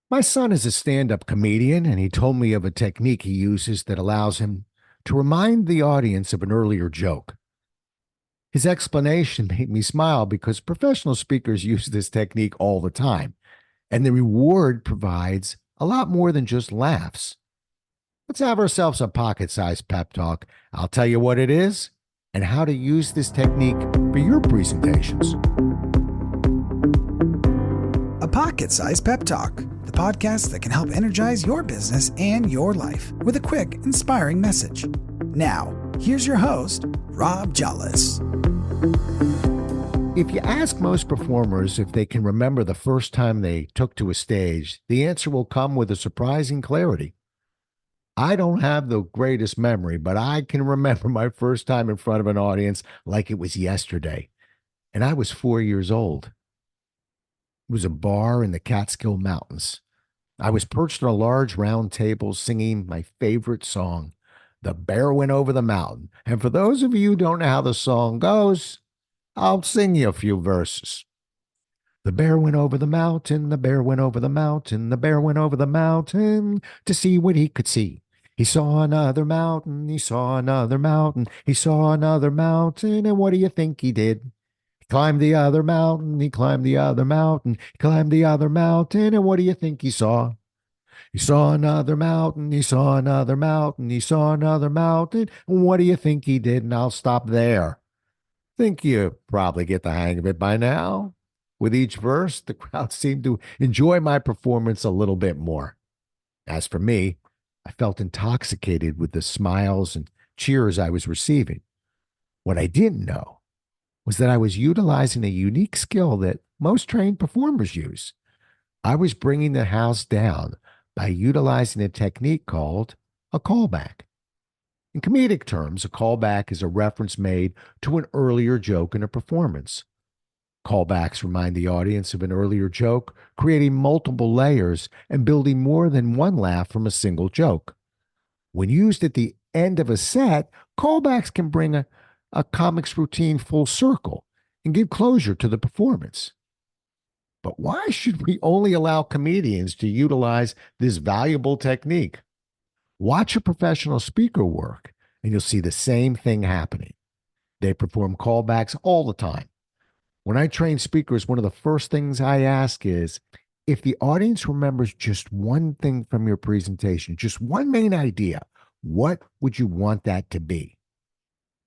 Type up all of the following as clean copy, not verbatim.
My son is a stand-up comedian, and he told me of a technique he uses that allows him to remind the audience of an earlier joke. His explanation made me smile because professional speakers use this technique all the time, and the reward provides a lot more than just laughs. Let's have ourselves a pocket-sized pep talk. I'll tell you what it is and how to use this technique for your presentations. A Pocket Sized Pep Talk, the podcast that can help energize your business and your life with a quick, inspiring message. Now, here's your host, Rob Jolles. If you ask most performers if they can remember the first time they took to a stage, the answer will come with a surprising clarity. I don't have the greatest memory, but I can remember my first time in front of an audience like it was yesterday. And I was 4 years old. It was a bar in the Catskill Mountains. I was perched on a large round table singing my favorite song, The Bear Went Over the Mountain. And for those of you who don't know how the song goes, I'll sing you a few verses. The bear went over the mountain, the bear went over the mountain, the bear went over the mountain to see what he could see. He saw another mountain, he saw another mountain, he saw another mountain, and what do you think he did? He climbed the other mountain, he climbed the other mountain, he climbed the other mountain, and what do you think he saw? He saw another mountain, he saw another mountain, he saw another mountain, and what do you think he did? And I'll stop there. Think you probably get the hang of it by now. With each verse, the crowd seemed to enjoy my performance a little bit more. As for me, I felt intoxicated with the smiles and cheers I was receiving. What I didn't know was that I was utilizing a unique skill that most trained performers use. I was bringing the house down by utilizing a technique called a callback. In comedic terms, a callback is a reference made to an earlier joke in a performance. Callbacks remind the audience of an earlier joke, creating multiple layers and building more than one laugh from a single joke. When used at the end of a set, callbacks can bring a comic's routine full circle and give closure to the performance. But why should we only allow comedians to utilize this valuable technique? Watch a professional speaker work, and you'll see the same thing happening. They perform callbacks all the time. When I train speakers, one of the first things I ask is, if the audience remembers just one thing from your presentation, just one main idea, what would you want that to be?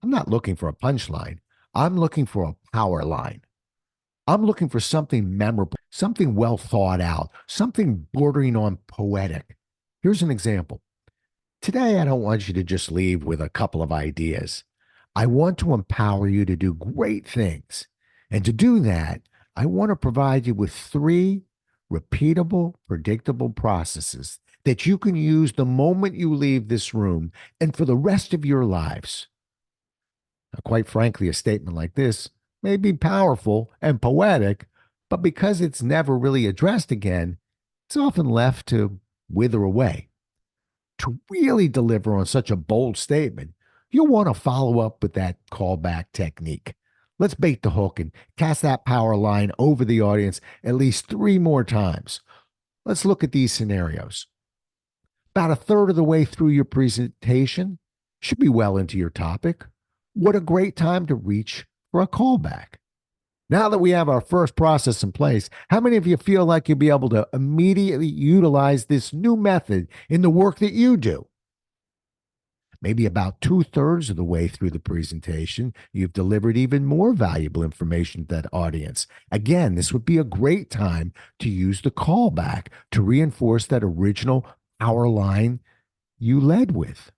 I'm not looking for a punchline. I'm looking for a power line. I'm looking for something memorable, something well thought out, something bordering on poetic. Here's an example. Today, I don't want you to just leave with a couple of ideas. I want to empower you to do great things. And to do that, I want to provide you with 3 repeatable, predictable processes that you can use the moment you leave this room and for the rest of your lives. Now, quite frankly, a statement like this may be powerful and poetic, but because it's never really addressed again, it's often left to wither away. To really deliver on such a bold statement, you'll want to follow up with that callback technique. Let's bait the hook and cast that power line over the audience at least 3 more times. Let's look at these scenarios. About a third of the way through your presentation, should be well into your topic. What a great time to reach for a callback. Now that we have our first process in place, how many of you feel like you'll be able to immediately utilize this new method in the work that you do? Maybe about 2/3 of the way through the presentation, you've delivered even more valuable information to that audience. Again, this would be a great time to use the callback to reinforce that original power line you led with.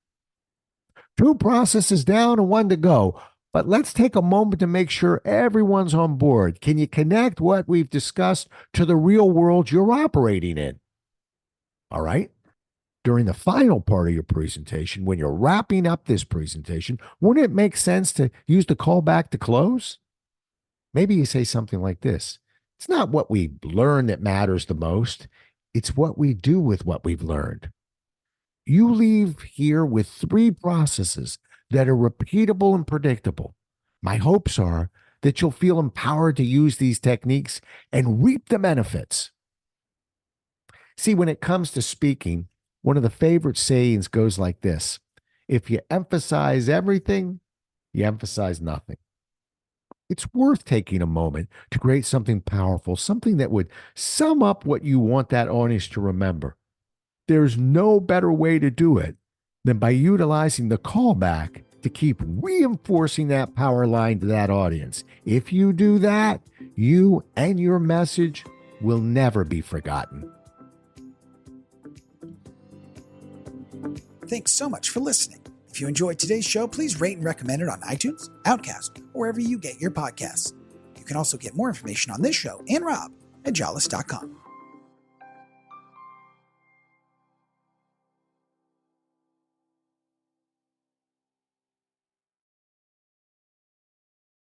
2 processes down and 1 to go. But let's take a moment to make sure everyone's on board. Can you connect what we've discussed to the real world you're operating in? All right. During the final part of your presentation, when you're wrapping up this presentation, wouldn't it make sense to use the callback to close? Maybe you say something like this. It's not what we learn that matters the most. It's what we do with what we've learned. You leave here with 3 processes that are repeatable and predictable. My hopes are that you'll feel empowered to use these techniques and reap the benefits. See, when it comes to speaking, one of the favorite sayings goes like this: if you emphasize everything, you emphasize nothing. It's worth taking a moment to create something powerful, something that would sum up what you want that audience to remember. There's no better way to do it than by utilizing the callback to keep reinforcing that power line to that audience. If you do that, you and your message will never be forgotten. Thanks so much for listening. If you enjoyed today's show, please rate and recommend it on iTunes, Outcast, or wherever you get your podcasts. You can also get more information on this show and Rob at Jolles.com.